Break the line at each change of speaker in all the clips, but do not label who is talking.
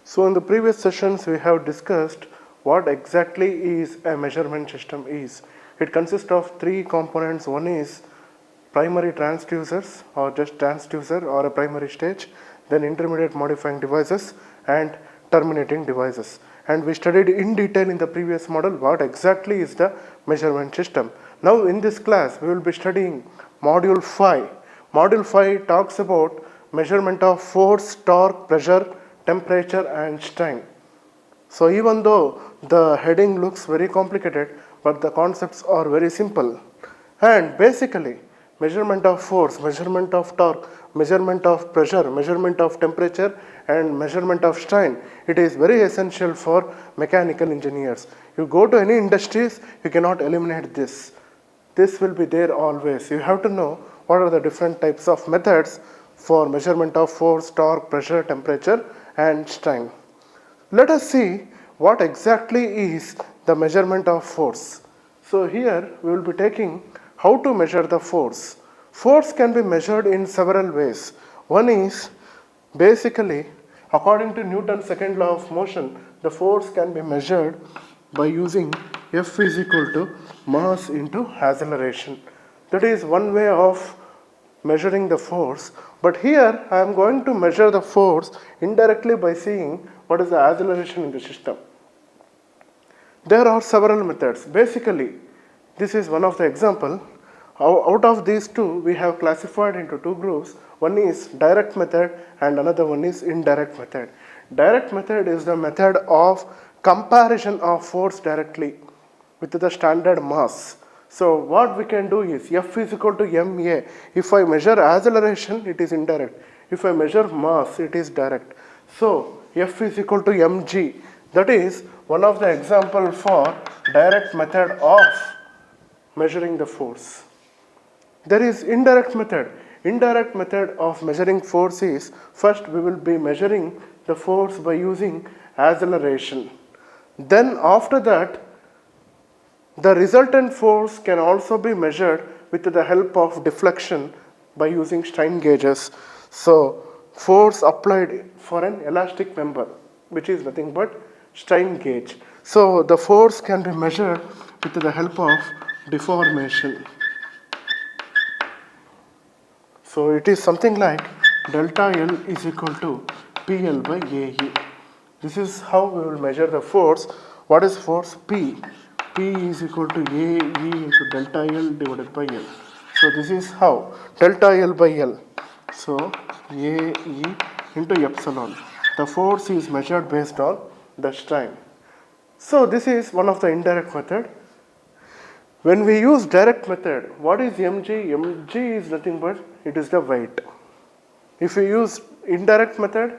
So in the previous sessions we have discussed what exactly is a measurement system is. It consists of three components. One is primary transducers or just transducer or a primary stage, then intermediate modifying devices and terminating devices. And we studied in detail in the previous model what exactly is the measurement system. Now in this class we will be studying module 5. Module 5 talks about measurement of force, torque, pressure, temperature and strain. So even though the heading looks very complicated, but the concepts are very simple. And basically, measurement of force, measurement of torque, measurement of pressure, measurement of temperature and measurement of strain, it is very essential for mechanical engineers. You go to any industries, you cannot eliminate this. This will be there always. You have to know what are the different types of methods for measurement of force, torque, pressure, temperature and strain. Let us see what exactly is the measurement of force. So here we will be taking how to measure the force. Force can be measured in several ways. One is basically according to Newton's second law of motion, the force can be measured by using F is equal to mass into acceleration. That is one way of measuring the force, but here I am going to measure the force indirectly by seeing what is the acceleration in the system. There are several methods. Basically, this is one of the example. Out of these two, we have classified into two groups. One is direct method and another one is indirect method. Direct method is the method of comparison of force directly with the standard mass. So what we can do is F is equal to ma. If I measure acceleration, it is indirect. If I measure mass, it is direct. So F is equal to mg. That is one of the example for direct method of measuring the force. There is indirect method. Indirect method of measuring force is, first we will be measuring the force by using acceleration. Then after that, the resultant force can also be measured with the help of deflection by using strain gauges. So force applied for an elastic member, which is nothing but strain gauge. So the force can be measured with the help of deformation. So it is something like delta L is equal to PL by AE. This is how we will measure the force. What is force? P. P is equal to AE into delta L divided by L. So this is how delta L by L. So AE into epsilon. The force is measured based on the strain. So this is one of the indirect method. When we use direct method, what is mg? Mg is nothing but it is the weight. If we use indirect method,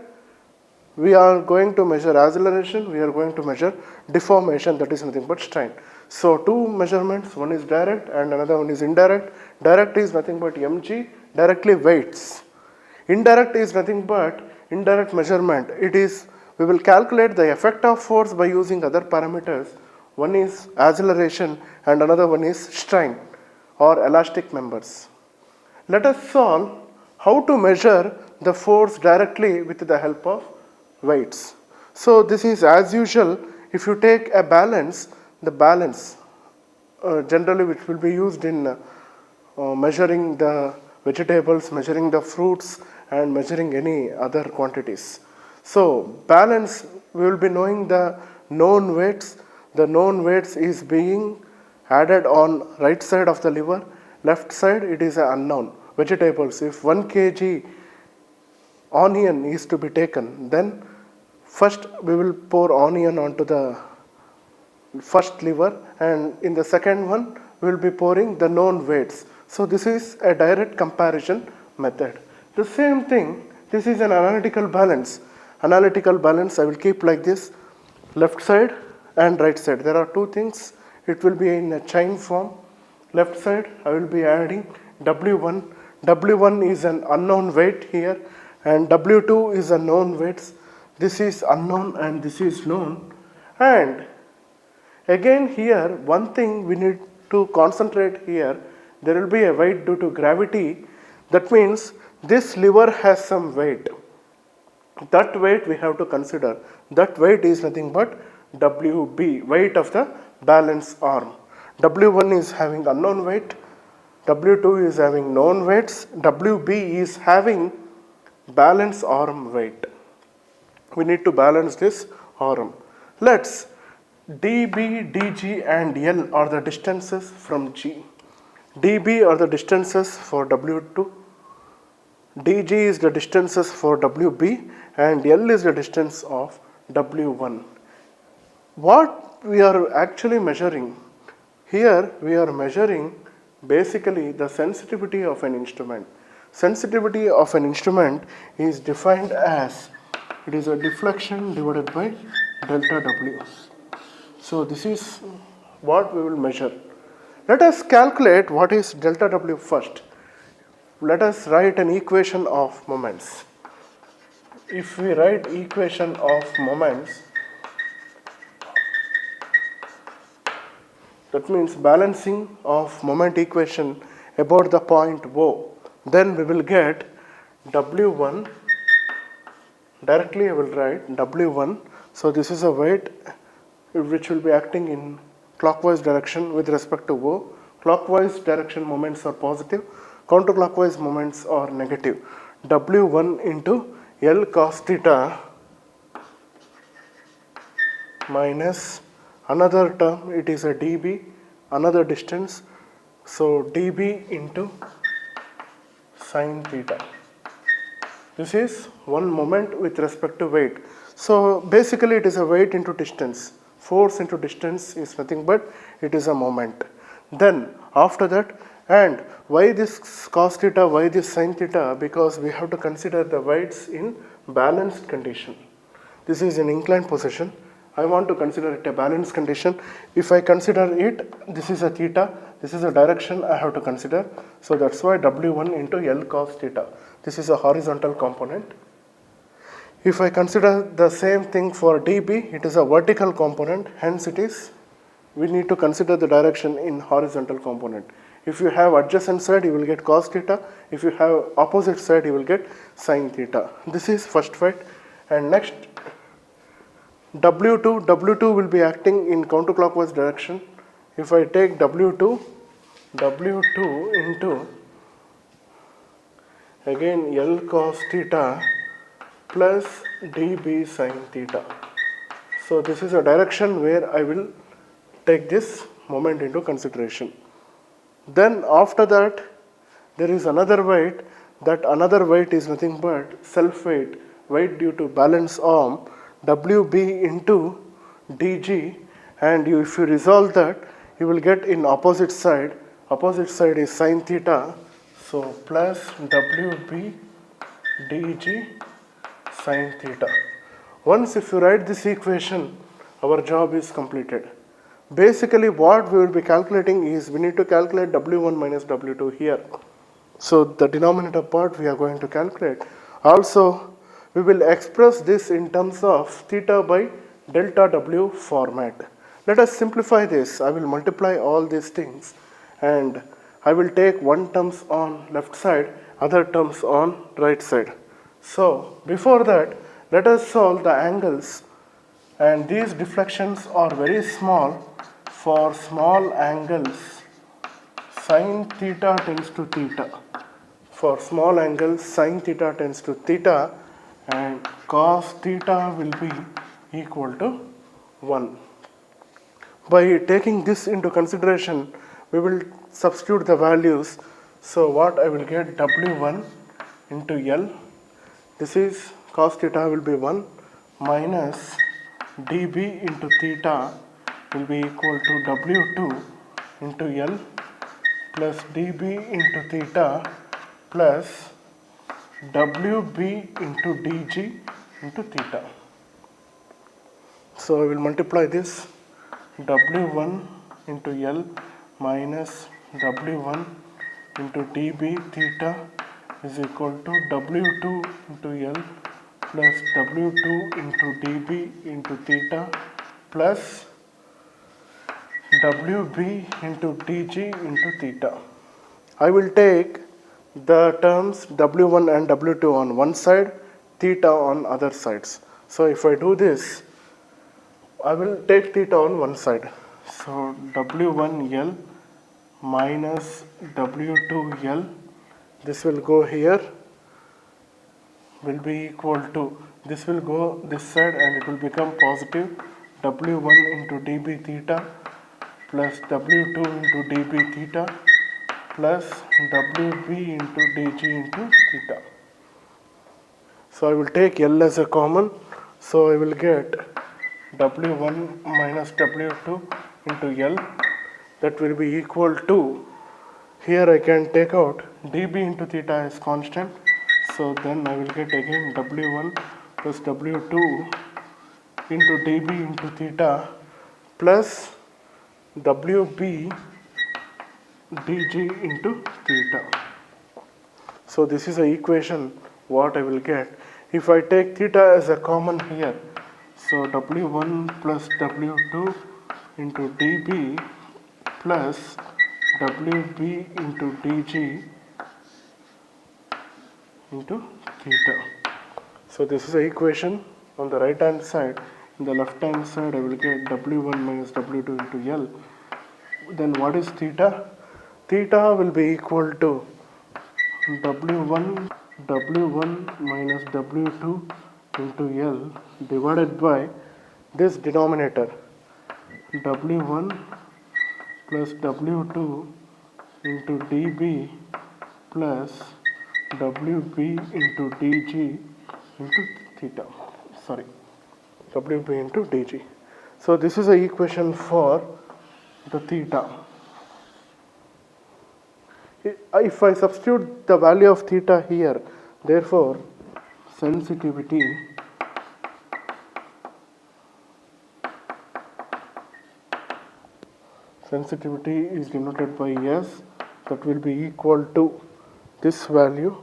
we are going to measure acceleration, we are going to measure deformation, that is nothing but strain. So two measurements, one is direct and another one is indirect. Direct is nothing but mg, directly weights. Indirect is nothing but indirect measurement. It is, we will calculate the effect of force by using other parameters. One is acceleration and another one is strain or elastic members. Let us solve how to measure the force directly with the help of weights. So this is as usual. If you take a balance, the balance generally which will be used in measuring the vegetables, measuring the fruits and measuring any other quantities. So balance, we will be knowing the known weights. The known weights is being added on right side of the lever, left side it is an unknown. Vegetables, if 1 kg onion is to be taken, then first we will pour onion onto the first lever and in the second one we will be pouring the known weights. So this is a direct comparison method. The same thing, this is an analytical balance. Analytical balance I will keep like this, left side and right side. There are two things, it will be in a chain form. Left side I will be adding W1. W1 is an unknown weight here and W2 is a known weights. This is unknown and this is known. And again here one thing we need to concentrate here, there will be a weight due to gravity. That means this lever has some weight. That weight we have to consider. That weight is nothing but WB, weight of the balance arm. W1 is having unknown weight, W2 is having known weights, WB is having balance arm weight. We need to balance this arm. Let's DB, DG and L are the distances from G. DB are the distances for W2, DG is the distances for WB and L is the distance of W1. What we are actually measuring? Here we are measuring basically the sensitivity of an instrument. Sensitivity of an instrument is defined as it is a deflection divided by delta W. So this is what we will measure. Let us calculate what is delta W first. Let us write an equation of moments. If we write equation of moments, that means balancing of moment equation about the point O, then we will get W1, directly I will write W1, so this is a weight which will be acting in clockwise direction with respect to O. Clockwise direction moments are positive, counterclockwise moments are negative. W1 into L cos theta minus another term, it is a dB, another distance, so dB into sin theta. This is one moment with respect to weight. So basically it is a weight into distance. Force into distance is nothing but it is a moment. Then after that, and why this cos theta, why this sin theta? Because we have to consider the weights in balanced condition. This is in inclined position. I want to consider it a balanced condition. If I consider it, this is a theta, this is a direction I have to consider. So that's why W1 into L cos theta. This is a horizontal component. If I consider the same thing for dB, it is a vertical component, hence it is, we need to consider the direction in horizontal component. If you have adjacent side, you will get cos theta. If you have opposite side, you will get sin theta. This is first weight. And next, W2 will be acting in counterclockwise direction. If I take W2 into again L cos theta plus dB sin theta. So this is a direction where I will take this moment into consideration. Then after that, there is another weight. That another weight is nothing but self weight, weight due to balance arm, WB into DG, and if you resolve that, you will get in opposite side is sin theta, so plus WB DG sin theta. Once if you write this equation, our job is completed. Basically what we will be calculating is we need to calculate W1 minus W2 here. So the denominator part we are going to calculate. Also we will express this in terms of theta by delta W format. Let us simplify this. I will multiply all these things and I will take one terms on left side, other terms on right side. So before that, let us solve the angles, and these deflections are very small. For small angles, sin theta tends to theta. For small angles, sin theta tends to theta, and cos theta will be equal to 1. By taking this into consideration, we will substitute the values. So what I will get, W1 into L, this is cos theta will be 1 minus dB into theta will be equal to W2 into L plus dB into theta plus WB into DG into theta. So I will multiply this, W1 into L minus W1 into dB theta is equal to W2 into L plus W2 into dB into theta plus WB into DG into theta. I will take the terms W1 and W2 on one side, theta on other sides. So if I do this, I will take theta on one side. So W1L minus W2L, this will go here, will be equal to, this will go this side and it will become positive W1 into dB theta plus W2 into dB theta plus WB into dG into theta. So I will take L as a common, so I will get W1 minus W2 into L, that will be equal to, here I can take out dB into theta as constant, so then I will get again W1 plus W2 into dB into theta plus WB dG into theta. So this is the equation what I will get. If I take theta as a common here, so W1 plus W2 into dB plus WB into dG into theta. So this is the equation on the right hand side. In the left hand side I will get W1 minus W2 into L. Then what is theta? Theta will be equal to W1 minus W2 into L divided by this denominator, W1 plus W2 into dB plus WB into dG into theta. Sorry, WB into dG. So this is the equation for the theta. If I substitute the value of theta here, therefore sensitivity is denoted by S, that will be equal to this value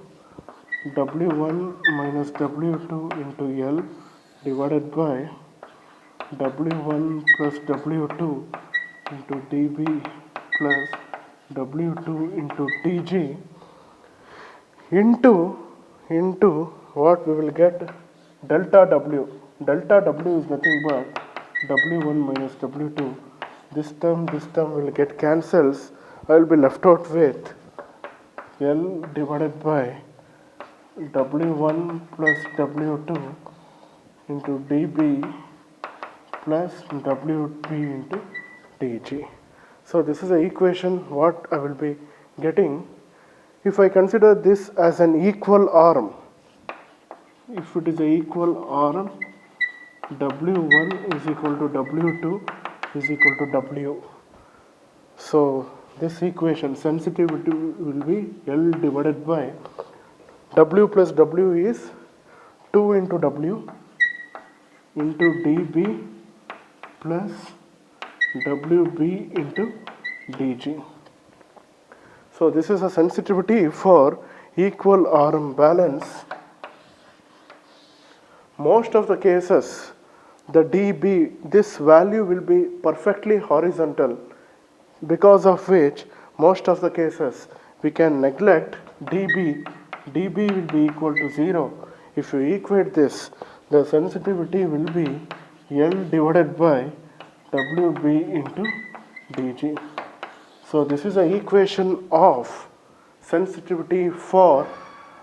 W1 minus W2 into L divided by W1 plus W2 into dB plus W2 into dG into what we will get, delta W. Delta W is nothing but W1 minus W2. This term will get cancels. I will be left out with L divided by W1 plus W2 into dB plus WB into dG. So this is the equation what I will be getting. If I consider this as an equal arm, if it is an equal arm, W1 is equal to W2 is equal to W. So this equation sensitivity will be L divided by W plus W is 2 into W into dB plus WB into dG. So this is a sensitivity for equal arm balance. Most of the cases, the dB, this value will be perfectly horizontal, because of which most of the cases we can neglect dB. dB will be equal to 0. If you equate this, the sensitivity will be L divided by WB into dG. So this is an equation of sensitivity for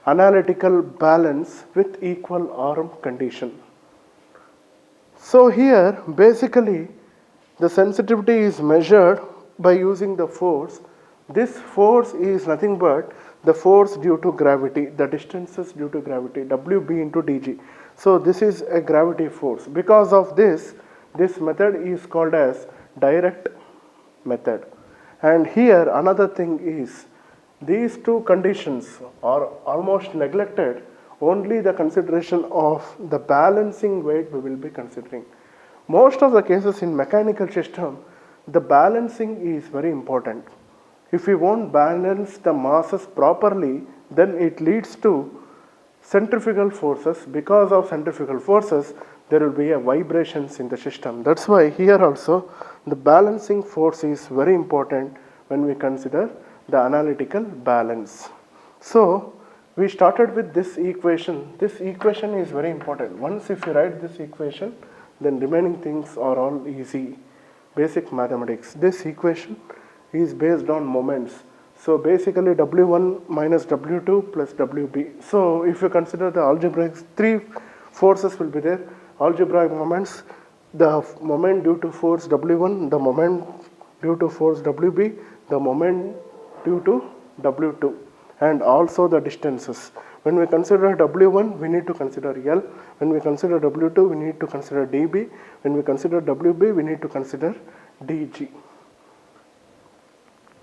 analytical balance with equal arm condition. So here basically the sensitivity is measured by using the force. This force is nothing but the force due to gravity, the distances due to gravity, WB into dG. So this is a gravity force. Because of this method is called as direct method. And here another thing is, these two conditions are almost neglected. Only the consideration of the balancing weight we will be considering. Most of the cases in mechanical system, the balancing is very important. If we won't balance the masses properly, then it leads to centrifugal forces. Because of centrifugal forces, there will be a vibrations in the system. That's why here also the balancing force is very important when we consider the analytical balance. So We started with this equation. This equation is very important. Once if you write this equation, then remaining things are all easy. Basic mathematics. This equation is based on moments. So basically W1 minus W2 plus WB. So if you consider the algebraic, three forces will be there. Algebraic moments, the moment due to force W1, the moment due to force WB, the moment due to W2, and also the distances. When we consider W1, we need to consider L. When we consider W2, we need to consider dB. When we consider WB, we need to consider dG.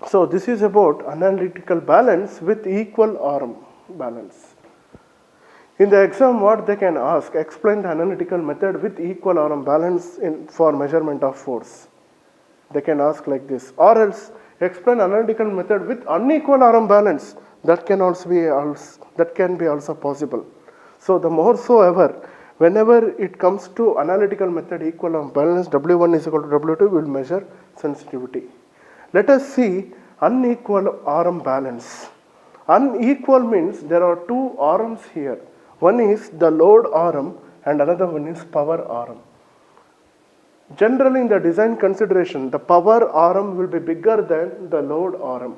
So this is about analytical balance with equal arm balance. In the exam, what they can ask, explain the analytical method with equal arm balance for measurement of force. They can ask like this, or else explain analytical method with unequal arm balance. That can be also possible. So the more so ever, whenever it comes to analytical method equal arm balance, W1 is equal to W2, we will measure sensitivity. Let us see unequal arm balance. Unequal means there are two arms here. One is the load arm and another one is power arm. Generally in the design consideration, the power arm will be bigger than the load arm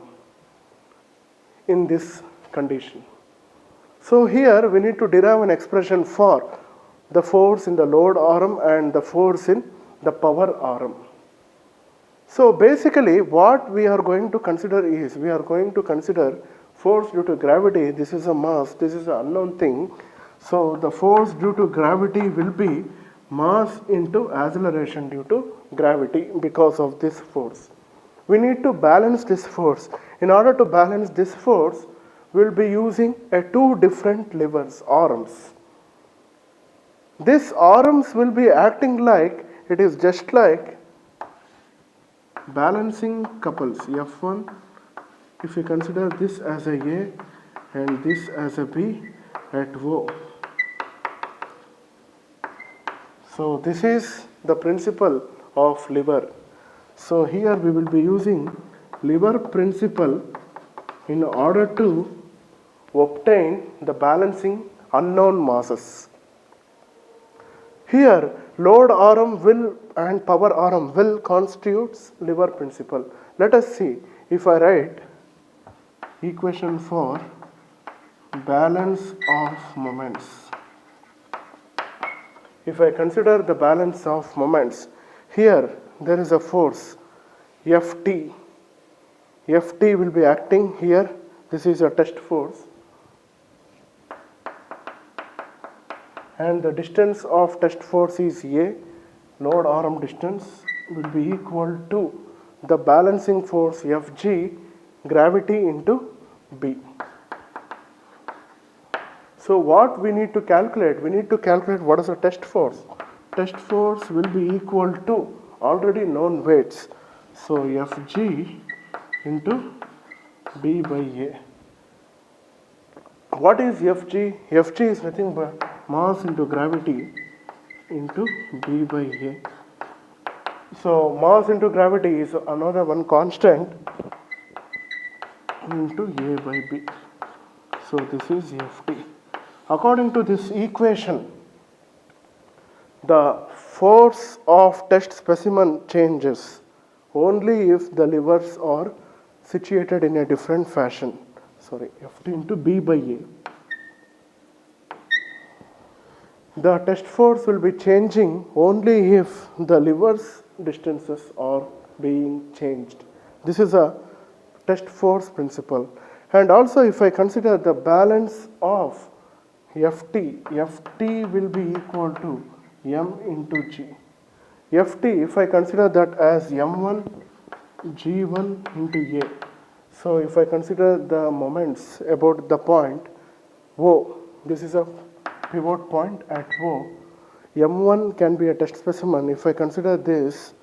in this condition. So here we need to derive an expression for the force in the load arm and the force in the power arm. So basically what we are going to consider is, we are going to consider force due to gravity. This is a mass, this is an unknown thing. So the force due to gravity will be mass into acceleration due to gravity because of this force. We need to balance this force. In order to balance this force, we will be using two different levers, arms. These arms will be acting like, it is just like balancing couples, F1, if you consider this as a A and this as a B at O. So this is the principle of lever. So here we will be using lever principle in order to obtain the balancing unknown masses. Here load arm will and power arm will constitutes lever principle. Let us see, if I write equation for balance of moments. If I consider the balance of moments, here there is a force Ft. Ft will be acting here. This is a test force. And the distance of test force is A. Load arm distance will be equal to the balancing force Fg, gravity into B. So what we need to calculate? We need to calculate what is the test force. Test force will be equal to already known weights. So Fg into B by A. What is Fg? Fg is nothing but mass into gravity into B by A. So mass into gravity is another one constant into A by B. So this is Ft. According to this equation, the force of test specimen changes only if the levers are situated in a different fashion. Ft into B by A. The test force will be changing only if the levers distances are being changed. This is a test force principle. And also if I consider the balance of Ft, Ft will be equal to m into g. Ft, if I consider that as m1 g1 into a. So if I consider the moments about the point O, this is a pivot point at O. M1 can be a test specimen. If I consider this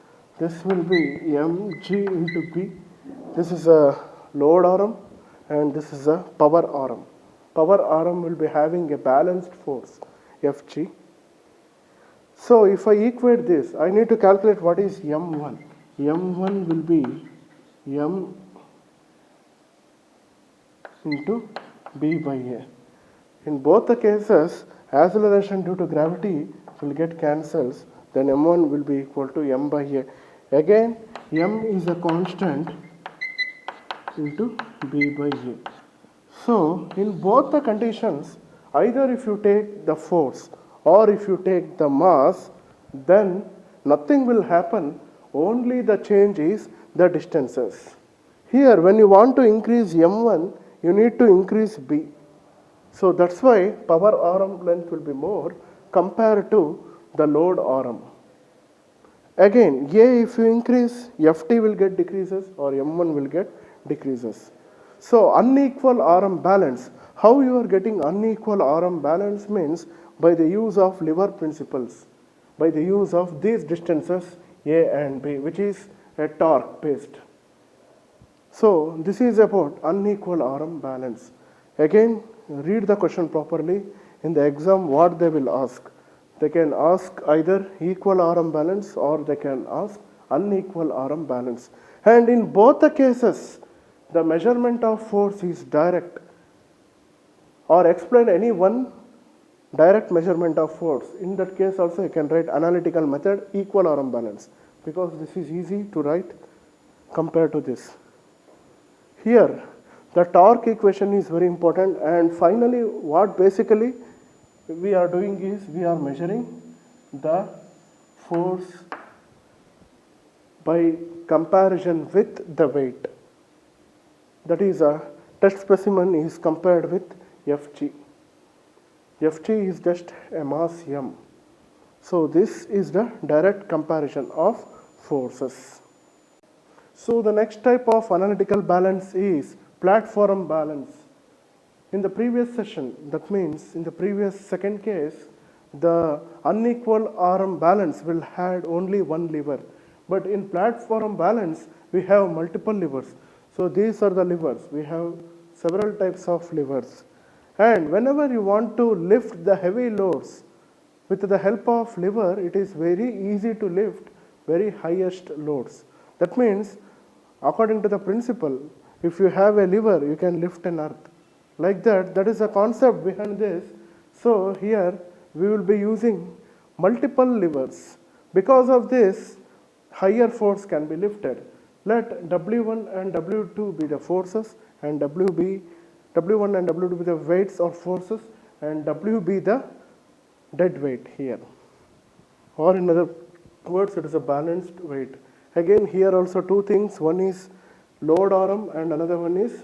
will be mg into b. This is a load arm and this is a power arm. Power arm will be having a balanced force Fg. So if I equate this, I need to calculate what is m1. m1 will be m into b by a. In both the cases, acceleration due to gravity will get cancels, then m1 will be equal to m by a. Again, m is a constant into b by a. So, in both the conditions, either if you take the force or if you take the mass, then nothing will happen, only the change is the distances. Here, when you want to increase m1, you need to increase b. So that's why power arm length will be more compared to the load arm. Again, A if you increase, Ft will get decreases or m1 will get decreases. So unequal arm balance. How you are getting unequal arm balance means by the use of lever principles, by the use of these distances A and B, which is a torque based. So this is about unequal arm balance. Again, read the question properly. In the exam, what they will ask? They can ask either equal arm balance or they can ask unequal arm balance. And in both the cases, the measurement of force is direct. Or explain any one direct measurement of force. In that case also you can write analytical method equal arm balance, because this is easy to write compared to this. Here, the torque equation is very important, and finally what basically we are doing is we are measuring the force by comparison with the weight. That is, a test specimen is compared with Fg. Fg is just a mass m. So this is the direct comparison of forces. So the next type of analytical balance is platform balance. In the previous session, that means in the previous second case, the unequal arm balance will had only one lever. But in platform balance, we have multiple levers. So these are the levers. We have several types of levers. And whenever you want to lift the heavy loads, with the help of lever, it is very easy to lift very highest loads. That means, according to the principle, if you have a lever, you can lift an earth. Like that, that is the concept behind this. So here, we will be using multiple levers. Because of this, higher force can be lifted. Let W1 and W2 be the forces, and W1 and W2 be the weights or forces, and W be the dead weight here. Or in other words, it is a balanced weight. Again, here also two things. One is load arm and another one is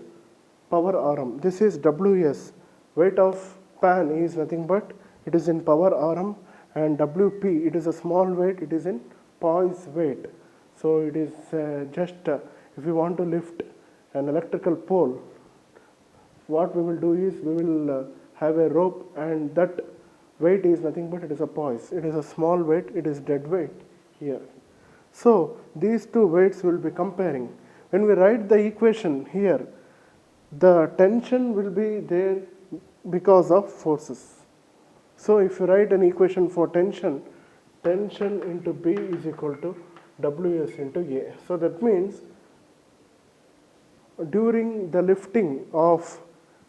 power arm. This is Ws. Weight of pan is nothing but it is in power arm, and Wp, it is a small weight, it is in poise weight. So it is if you want to lift an electrical pole, what we will do is we will have a rope, and that weight is nothing but it is a poise. It is a small weight, it is dead weight here. So these two weights will be comparing. When we write the equation here, the tension will be there because of forces. So if you write an equation for tension, tension into B is equal to Ws into A. So that means during the lifting of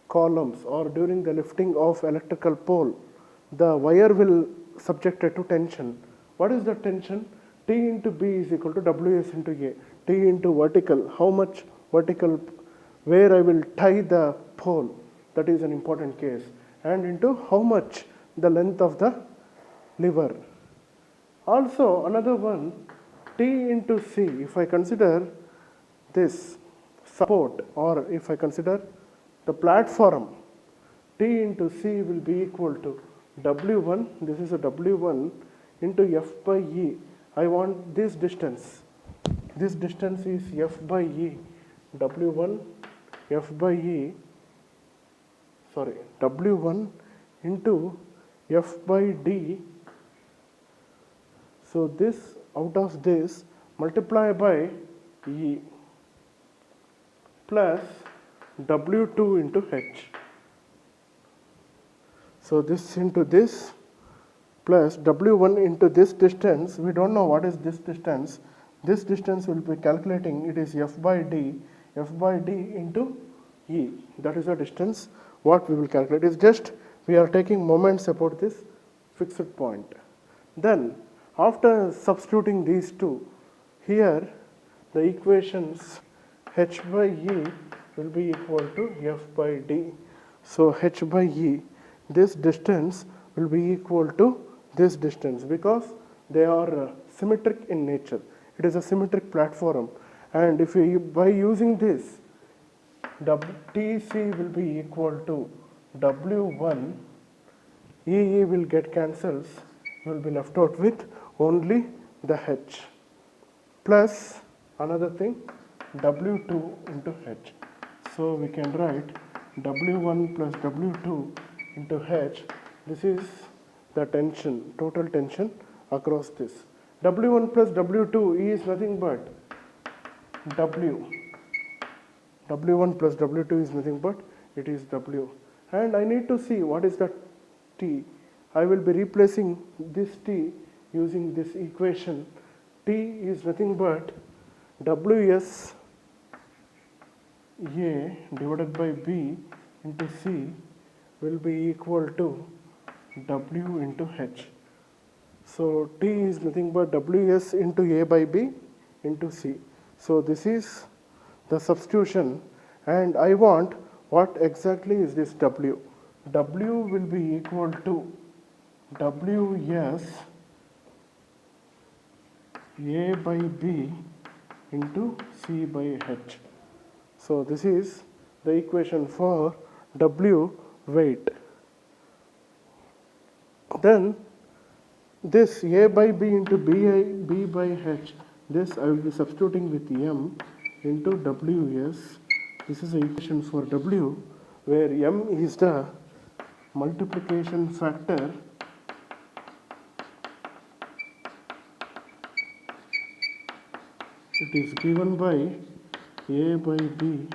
columns or during the lifting of electrical pole, the wire will subjected to tension. What is the tension? T into B is equal to Ws into A. T into vertical, how much vertical, where I will tie the pole, that is an important case, and into how much the length of the lever. Also another one, T into C, if I consider this support, or if I consider the platform, T into C will be equal to W1, this is a W1 into F by E. I want this distance. This distance is F by E. W1 F by E, sorry, W1 into F by D. So this, out of this, multiply by E plus W2 into H. So this into this plus W1 into this distance. We don't know what is this distance. This distance will be calculating, it is F by D into E. That is the distance what we will calculate is just we are taking moments about this fixed point. Then after substituting these two, here the equations h by e will be equal to f by d. So h by e, this distance will be equal to this distance because they are symmetric in nature. It is a symmetric platform, and if you by using this, TC will be equal to W1, EE will get cancels, you will be left out with only the H, plus another thing W2 into H. So we can write W1 plus W2 into H. This is the tension, total tension across this. W1 plus W2 is nothing but W. W1 plus W2 is nothing but it is W. And I need to see what is the T. I will be replacing this T using this equation. T is nothing but Ws A divided by B into C will be equal to W into H. So T is nothing but Ws into A by B into C. So this is the substitution, and I want what exactly is this W. W will be equal to Ws A by B into C by H. So this is the equation for W weight. Then this A by B into B by H, this I will be substituting with M into Ws. This is the equation for W, where M is the multiplication factor it is given by A by B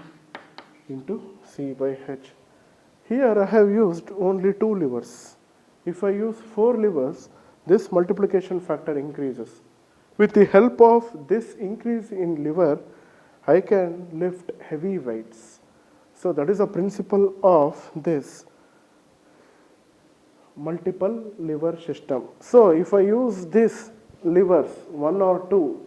into C by H. Here I have used only 2 levers. If I use 4 levers, this multiplication factor increases. With the help of this increase in lever, I can lift heavy weights. So that is the principle of this multiple lever system. So if I use these levers 1 or 2,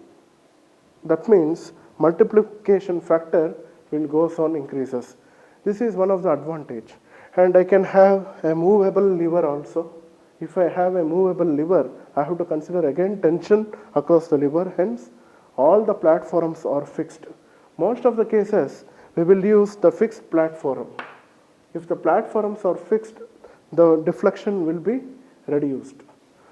that means multiplication factor will goes on increases. This is one of the advantage. And I can have a movable lever also. If I have a movable lever, I have to consider again tension across the lever, hence all the platforms are fixed. Most of the cases we will use the fixed platform. If the platforms are fixed, the deflection will be reduced.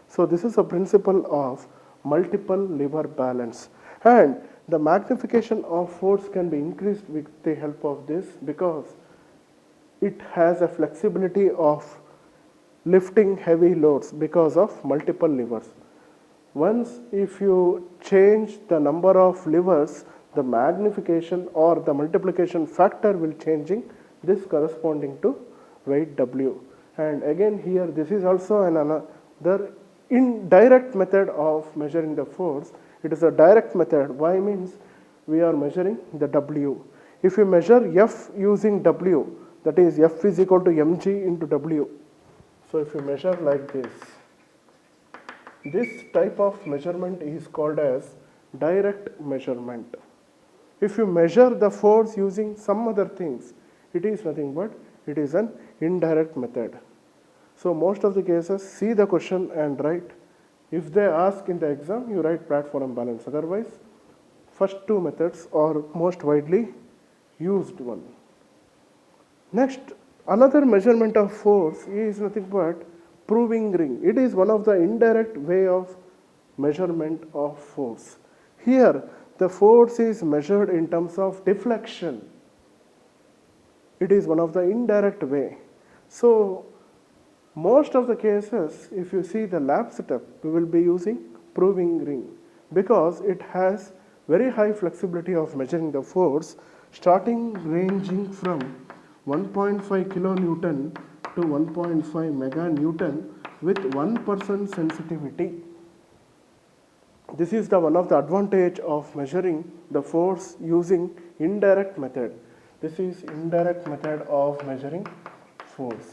So this is a principle of multiple lever balance, and the magnification of force can be increased with the help of this because it has a flexibility of lifting heavy loads because of multiple levers. Once if you change the number of levers, the magnification or the multiplication factor will changing this corresponding to weight W. And again here this is also another indirect method of measuring the force. It is a direct method. Why means we are measuring the W. If you measure F using W, that is F is equal to mg into W. So if you measure like this type of measurement is called as direct measurement. If you measure the force using some other things, it is nothing but it is an indirect method. So most of the cases, see the question and write. If they ask in the exam, you write platform balance. Otherwise, first 2 methods are most widely used one. Next, another measurement of force is nothing but proving ring. It is one of the indirect way of measurement of force. Here, the force is measured in terms of deflection. It is one of the indirect way. So, most of the cases, if you see the lab setup, we will be using proving ring because it has very high flexibility of measuring the force, starting ranging from 1.5 kilonewton to 1.5 meganewton with 1% sensitivity. This is the one of the advantage of measuring the force using indirect method. This is indirect method of measuring force.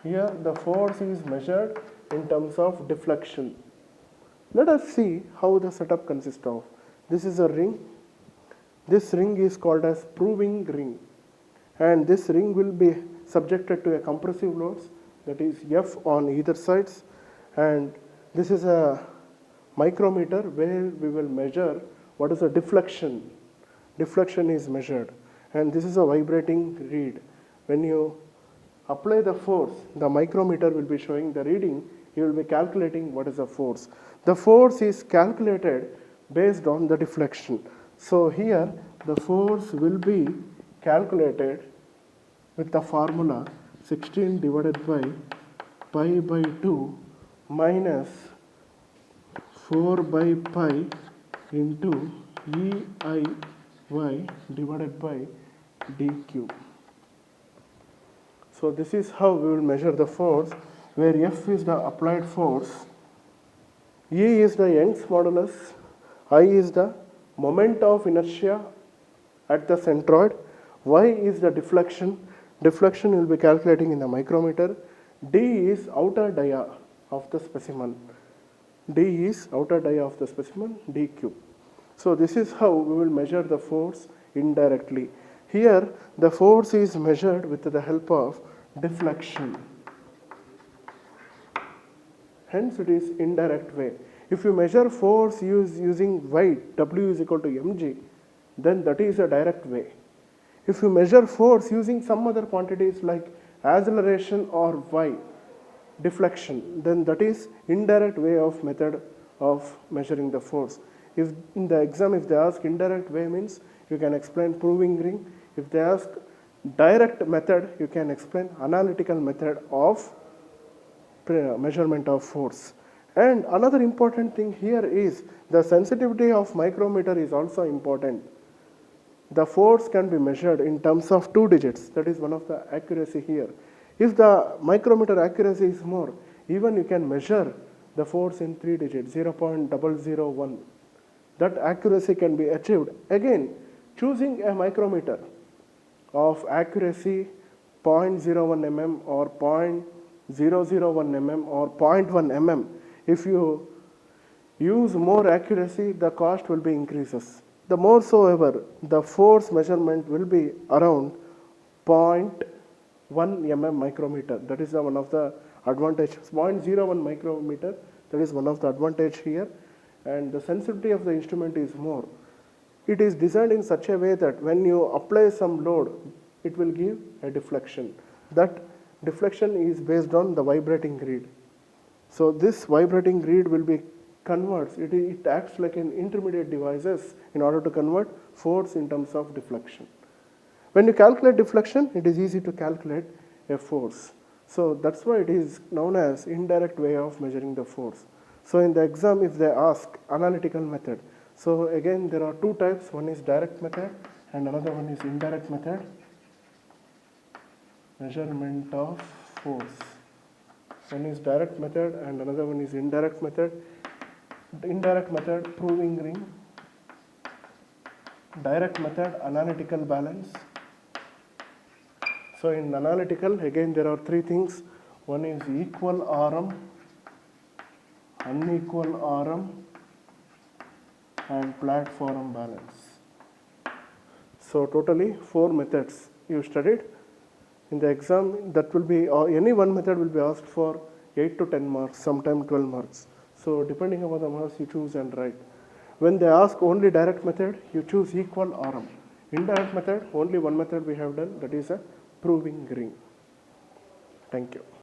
Here the force is measured in terms of deflection. Let us see how the setup consists of. This is a ring. This ring is called as proving ring, and this ring will be subjected to a compressive loads, that is F on either sides, and this is a micrometer where we will measure what is the deflection. Deflection is measured, and this is a vibrating reed. When you apply the force, the micrometer will be showing the reading, you will be calculating what is the force. The force is calculated based on the deflection. So here the force will be calculated with the formula 16 divided by pi by 2 minus 4 by pi into EIY divided by dq. So this is how we will measure the force, where F is the applied force, E is the Young's modulus, I is the moment of inertia at the centroid, Y is the deflection. Deflection will be calculating in the micrometer. D is outer dia of the specimen. D is outer dia of the specimen, dq. So this is how we will measure the force indirectly. Here the force is measured with the help of deflection. Hence it is indirect way. If you measure force using weight, W is equal to mg, then that is a direct way. If you measure force using some other quantities like acceleration or y, deflection, then that is indirect way of method of measuring the force. If in the exam, if they ask indirect way, means you can explain proving ring. If they ask direct method, you can explain analytical method of measurement of force. And another important thing here is the sensitivity of micrometer is also important. The force can be measured in terms of 2 digits. That is one of the accuracy here. If the micrometer accuracy is more, even you can measure the force in 3 digits, 0.001. That accuracy can be achieved. Again, choosing a micrometer of accuracy 0.01 mm or 0.001 mm or 0.1 mm, if you use more accuracy, the cost will be increases. The more so ever, the force measurement will be around 0.1 mm micrometer. That is one of the advantages. 0.01 micrometer, that is one of the advantage here. And the sensitivity of the instrument is more. It is designed in such a way that when you apply some load, it will give a deflection. That deflection is based on the vibrating reed. So this vibrating reed will be converts, it acts like an intermediate devices in order to convert force in terms of deflection. When you calculate deflection, it is easy to calculate a force. So that's why it is known as indirect way of measuring the force. So in the exam, if they ask analytical method, so again there are two types. One is direct method and another one is indirect method. Measurement of force. One is direct method and another one is indirect method. The indirect method, proving ring. Direct method, analytical balance. So in analytical, again there are three things. One is equal RM, unequal RM, and platform balance. So totally 4 methods you studied. In the exam, that will be, any one method will be asked for 8 to 10 marks, sometime 12 marks. So depending upon the marks, you choose and write. When they ask only direct method, you choose equal RM. Indirect method, only one method we have done, that is a proving ring. Thank you.